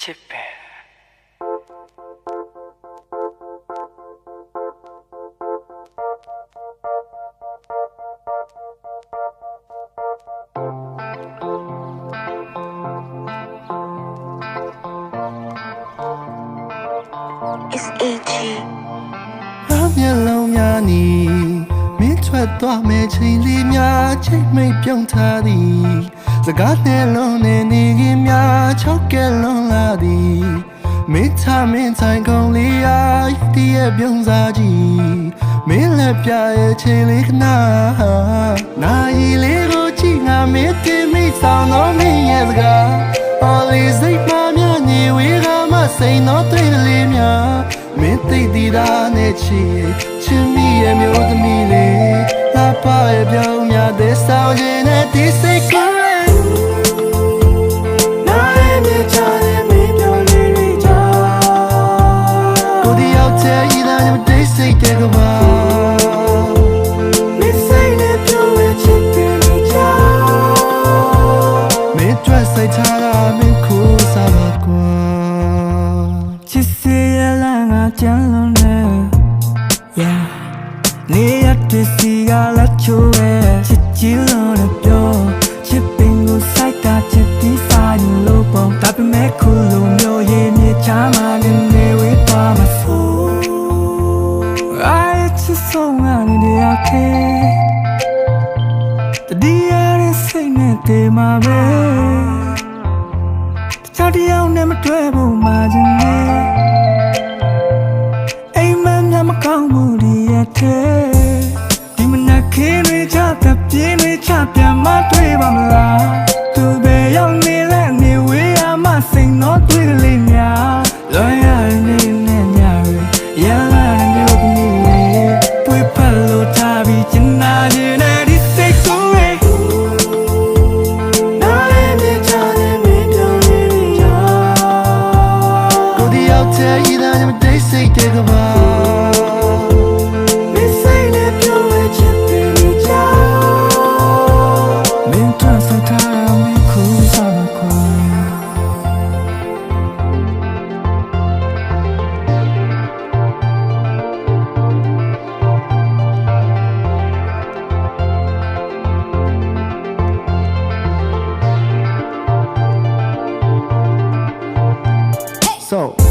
ချစ်ပဲမျက်လုံးများနီမင်းထွက်သွားမဲ့ချိန်လေးများချိန်မိတ်ပြုံးထားသည်စကားနဲ့လုံးနဲ့နေခင်များချောက်ကဲလွန်လာသည်မိသားမင်းဆိုင်ကုန်လေးအားတည်းရဲ့ပြုံးစားကြည့်မင်းလက်ပြရဲ့ချိန်လေးခဏနာရီလေးကိုကြည့်ငါမင်းတင်မိဆောင်တော့မင်းရဲ့စကား Always စိတ်မမြနေဝေးကမှစိန်တော့တွေ့လေးများမင်းသိတည်တာနဲ့ချစ်မိရဲ့မျိုးသမီးလေးလာပါရဲ့ပြောင်းများတဲ့ဆောင်ခြင်းနဲ့ဒီစိတ်ကိုနားရဲ့မြချတဲ့မင်းပြောင်းလေးတွေချာကိုဒီရောက်တဲ့ဤသားနဲ့ဒီစိတ်တဲ့ကဘာမင်းစိတ်နဲ့ပြောင်းရဲ့ချစ်တွေချာမင်းတွေ့စိတ်ချတာမင်းကိုစားပါကွာချစ်စေရလာငါကြမ်းလုံးနဲ့ Yeah နေရတဲ့စီကလာချိုးရဲ့ချစ်ကြည့်လို့လည်းပြောချစ်ပင်ကိုစိုက်ကချစ်ပြီးစားရင်လို့ပေါ့ဒါပေမဲ့ခုလိုမျိုးရဲ့မြေချာမှလည်းနေဝေးသွားမှာဆို I just so many day okay တဒီရတဲ့စိတ်နဲ့တည်မှာပဲတခြားတယောက်နဲ့မတွေ့ဘူးမှချင်နေအိမ်မက်များမကောင်းဘူးဒီရဲ့ထဲဒီမနက်ခင်းတွေချတဲ့ပြင်းတွေချပြန်မတွေ့ပါမလားသူပဲရောက်နေလဲနေဝေးရမှစိန်တော့တွေ့ကလေးများလွန်ရနေနဲ့ညရရလာတဲ့မျိုးသမီးလေးတွေ့ဖက်လို့ထားပြီးချင်နာခြင်းနဲ့ဒီစိတ်ကိုနားရဲ့မြချတဲ့မင်းပြောင်းလေးချာကိုဒီရောက်တဲ့ဤသားနဲ့တိတ်စိတ်တဲ့ကဘာSo